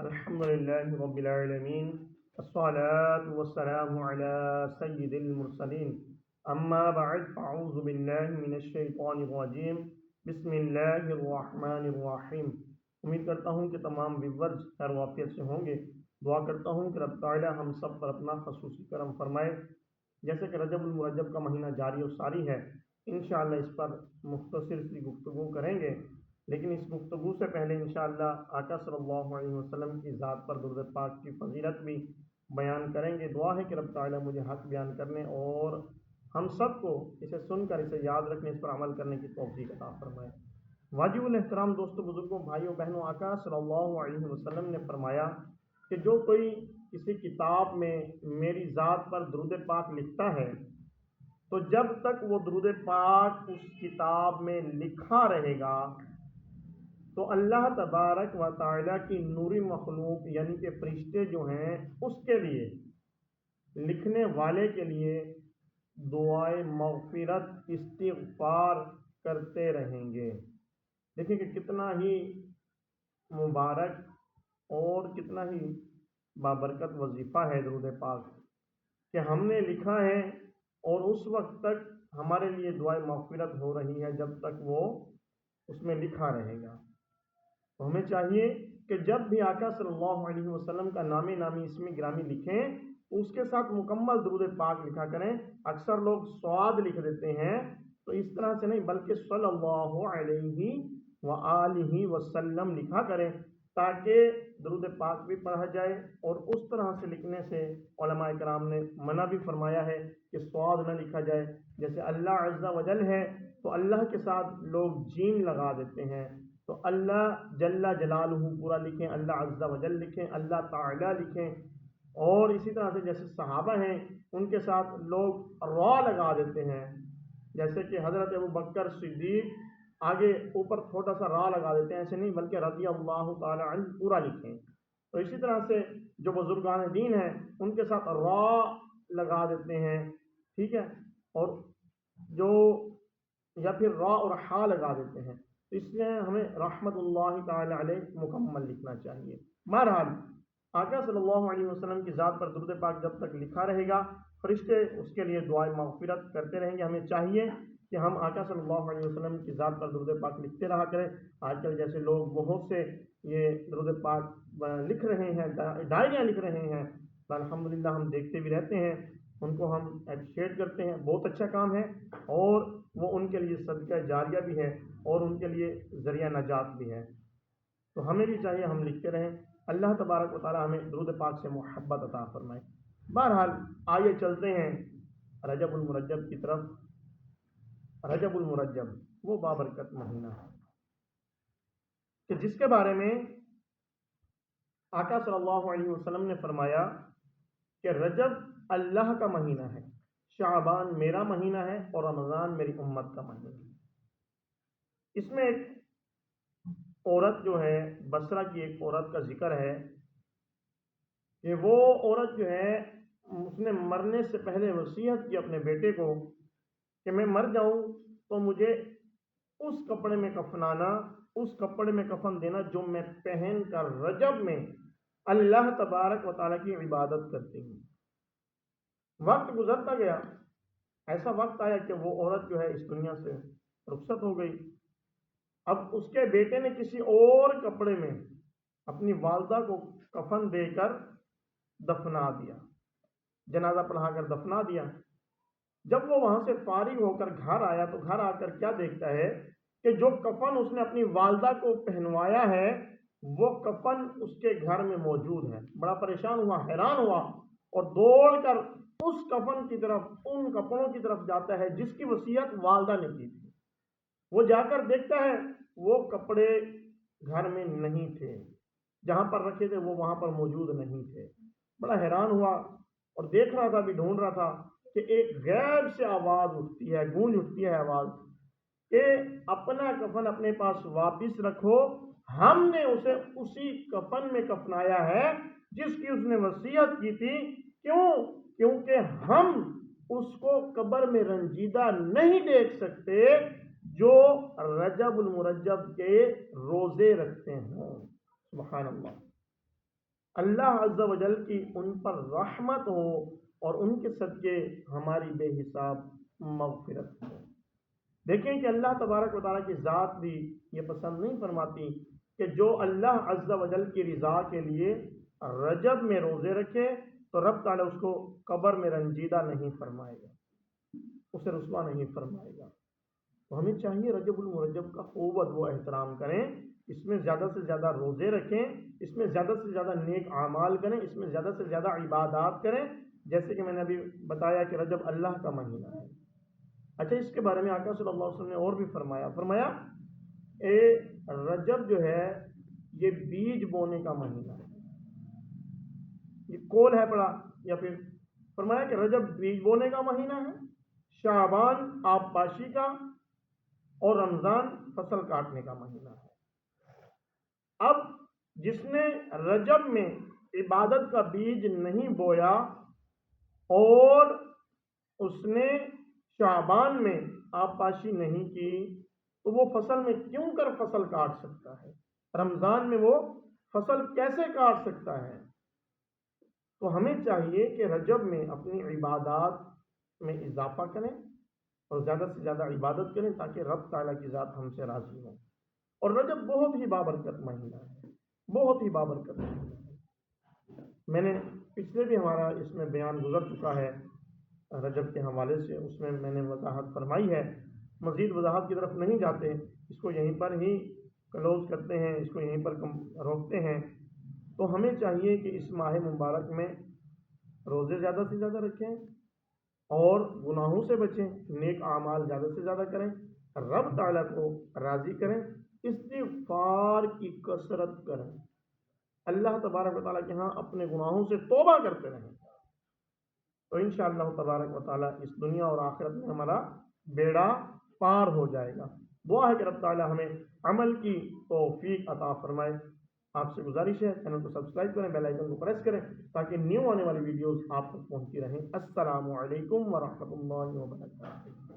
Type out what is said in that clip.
الحمد لله رب العالمين الصلاة والسلام على سيد المرسلين أما بعد فأعوذ بالله من الشیطان الرجیم بسم اللہ الرحمن الرحیم۔ امید کرتا ہوں کہ تمام ویورز خیر وافیت سے ہوں گے۔ دعا کرتا ہوں کہ رب تعالی ہم سب پر اپنا خصوصی کرم فرمائے۔ جیسے کہ رجب المرجب کا مہینہ جاری و ساری ہے، انشاءاللہ اس پر مختصر سی گفتگو کریں گے، لیکن اس گفتگو سے پہلے انشاءاللہ آقا صلی اللہ علیہ وسلم کی ذات پر درود پاک کی فضیلت بھی بیان کریں گے۔ دعا ہے کہ رب تعالی مجھے حق بیان کرنے اور ہم سب کو اسے سن کر اسے یاد رکھنے، اس پر عمل کرنے کی توفیق عطا فرمائے۔ واجب الاحترام دوستوں، بزرگوں، بھائیوں، بہنوں، آقا صلی اللہ علیہ وسلم نے فرمایا کہ جو کوئی کسی کتاب میں میری ذات پر درود پاک لکھتا ہے تو جب تک وہ درود پاک اس کتاب میں لکھا رہے گا تو اللہ تبارک و تعالی کی نوری مخلوق یعنی کہ فرشتے جو ہیں اس کے لیے، لکھنے والے کے لیے دعائے مغفرت استغفار کرتے رہیں گے۔ دیکھیں کہ کتنا ہی مبارک اور کتنا ہی بابرکت وظیفہ ہے درود پاک کہ ہم نے لکھا ہے اور اس وقت تک ہمارے لیے دعائے مغفرت ہو رہی ہے جب تک وہ اس میں لکھا رہے گا۔ تو ہمیں چاہیے کہ جب بھی آقا صلی اللہ علیہ وسلم کا نامی اسم گرامی لکھیں تو اس کے ساتھ مکمل درود پاک لکھا کریں۔ اکثر لوگ صاد لکھ دیتے ہیں، تو اس طرح سے نہیں بلکہ صلی اللہ علیہ وآلہ وسلم لکھا کریں تاکہ درود پاک بھی پڑھا جائے۔ اور اس طرح سے لکھنے سے علماء کرام نے منع بھی فرمایا ہے کہ صاد نہ لکھا جائے۔ جیسے اللہ عز و جل ہے تو اللہ کے ساتھ لوگ جیم لگا دیتے ہیں، تو اللہ جل جلالہ پورا لکھیں، اللہ عز و جل لکھیں، اللہ تعالی لکھیں۔ اور اسی طرح سے جیسے صحابہ ہیں ان کے ساتھ لوگ را لگا دیتے ہیں، جیسے کہ حضرت ابو بکر صدیق آگے اوپر چھوٹا سا را لگا دیتے ہیں، ایسے نہیں بلکہ رضی اللہ تعالی عنہ پورا لکھیں۔ تو اسی طرح سے جو بزرگان دین ہیں ان کے ساتھ را لگا دیتے ہیں، ٹھیک ہے، اور جو یا پھر را اور حا لگا دیتے ہیں، تو اس لیے ہمیں رحمت اللہ تعالی علیہ مکمل لکھنا چاہیے۔ بہرحال آقا صلی اللہ علیہ وسلم کی ذات پر درود پاک جب تک لکھا رہے گا فرشتے اس کے لیے دعائے مغفرت کرتے رہیں گے۔ ہمیں چاہیے کہ ہم آقا صلی اللہ علیہ وسلم کی ذات پر درود پاک لکھتے رہا کریں۔ آج کل جیسے لوگ بہت سے یہ درود پاک لکھ رہے ہیں، ڈائریاں لکھ رہے ہیں، الحمدللہ ہم دیکھتے بھی رہتے ہیں، ان کو ہم اپریشیٹ کرتے ہیں، بہت اچھا کام ہے اور وہ ان کے لیے صدقہ جاریہ بھی ہے اور ان کے لیے ذریعہ نجات بھی ہے۔ تو ہمیں بھی چاہیے ہم لکھتے رہیں۔ اللہ تبارک و تعالی ہمیں درود پاک سے محبت عطا فرمائے۔ بہرحال آئیے چلتے ہیں رجب المرجب کی طرف۔ رجب المرجب وہ بابرکت مہینہ ہے کہ جس کے بارے میں آقا صلی اللہ علیہ وسلم نے فرمایا کہ رجب اللہ کا مہینہ ہے، شعبان میرا مہینہ ہے اور رمضان میری امت کا مہینہ ہے۔ اس میں ایک عورت جو ہے، بصرہ کی ایک عورت کا ذکر ہے کہ وہ عورت جو ہے اس نے مرنے سے پہلے وصیت کی اپنے بیٹے کو کہ میں مر جاؤں تو مجھے اس کپڑے میں کفنانا، اس کپڑے میں کفن دینا جو میں پہن کر رجب میں اللہ تبارک و تعالیٰ کی عبادت کرتی ہوں۔ وقت گزرتا گیا، ایسا وقت آیا کہ وہ عورت جو ہے اس دنیا سے رخصت ہو گئی۔ اب اس کے بیٹے نے کسی اور کپڑے میں اپنی والدہ کو کفن دے کر دفنا دیا، جنازہ پڑھا کر دفنا دیا۔ جب وہ وہاں سے فارغ ہو کر گھر آیا تو گھر آ کر کیا دیکھتا ہے کہ جو کفن اس نے اپنی والدہ کو پہنوایا ہے وہ کفن اس کے گھر میں موجود ہے۔ بڑا پریشان ہوا، حیران ہوا اور دوڑ کر اس کفن کی طرف، ان کپڑوں کی طرف جاتا ہے جس کی وصیت والدہ نے کی تھی۔ وہ جا کر دیکھتا ہے وہ کپڑے گھر میں نہیں تھے، جہاں پر رکھے تھے وہ وہاں پر موجود نہیں تھے۔ بڑا حیران ہوا اور دیکھ رہا تھا، بھی ڈھونڈ رہا تھا کہ ایک غیب سے آواز اٹھتی ہے، گونج اٹھتی ہے آواز کہ اپنا کفن اپنے پاس واپس رکھو، ہم نے اسے اسی کفن میں کفنایا ہے جس کی اس نے وصیت کی تھی۔ کیوں؟ کیونکہ ہم اس کو قبر میں رنجیدہ نہیں دیکھ سکتے جو رجب المرجب کے روزے رکھتے ہیں۔ سبحان اللہ۔ اللہ عز و جل کی ان پر رحمت ہو اور ان کے صدقے ہماری بے حساب مغفرت ہو۔ دیکھیں کہ اللہ تبارک و تعالیٰ کی ذات بھی یہ پسند نہیں فرماتی کہ جو اللہ عز و جل کی رضا کے لیے رجب میں روزے رکھے تو رب تعالیٰ اس کو قبر میں رنجیدہ نہیں فرمائے گا، اسے رسوا نہیں فرمائے گا۔ تو ہمیں چاہیے رجب المرجب کا خوب ادب و احترام کریں، اس میں زیادہ سے زیادہ روزے رکھیں، اس میں زیادہ سے زیادہ نیک اعمال کریں، اس میں زیادہ سے زیادہ عبادات کریں، جیسے کہ میں نے ابھی بتایا کہ رجب اللہ کا مہینہ ہے۔ اچھا، اس کے بارے میں آقا صلی اللہ علیہ وسلم نے اور بھی فرمایا اے رجب جو ہے یہ بیج بونے کا مہینہ ہے، یہ کول ہے پڑا، یا پھر فرمایا کہ رجب بیج بونے کا مہینہ ہے، شعبان آب پاشی کا، اور رمضان فصل کاٹنے کا مہینہ ہے۔ اب جس نے رجب میں عبادت کا بیج نہیں بویا اور اس نے شعبان میں آبپاشی نہیں کی تو وہ فصل میں کیوں کر فصل کاٹ سکتا ہے؟ رمضان میں وہ فصل کیسے کاٹ سکتا ہے؟ تو ہمیں چاہیے کہ رجب میں اپنی عبادات میں اضافہ کریں اور زیادہ سے زیادہ عبادت کریں تاکہ رب تعالیٰ کی ذات ہم سے راضی ہو۔ اور رجب بہت ہی بابرکت مہینہ ہے، بہت ہی بابرکت مہینہ ہے۔ میں نے پچھلے بھی ہمارا اس میں بیان گزر چکا ہے رجب کے حوالے سے، اس میں میں نے وضاحت فرمائی ہے، مزید وضاحت کی طرف نہیں جاتے، اس کو یہیں پر ہی کلوز کرتے ہیں، اس کو یہیں پر روکتے ہیں۔ تو ہمیں چاہیے کہ اس ماہ مبارک میں روزے زیادہ سے زیادہ رکھیں اور گناہوں سے بچیں، نیک اعمال زیادہ سے زیادہ کریں، رب تعالیٰ کو راضی کریں، استغفار کی کثرت کریں، اللہ تبارک و تعالیٰ کے ہاں اپنے گناہوں سے توبہ کرتے رہیں، تو انشاءاللہ تبارک و تعالیٰ اس دنیا اور آخرت میں ہمارا بیڑا پار ہو جائے گا۔ دعا ہے کہ رب تعالیٰ ہمیں عمل کی توفیق عطا فرمائے۔ آپ سے گزارش ہے چینل کو سبسکرائب کریں، بیل آئیکن کو پریس کریں تاکہ نیو آنے والی ویڈیوز آپ تک پہنچتی رہیں۔ السلام علیکم ورحمۃ اللہ وبرکاتہ۔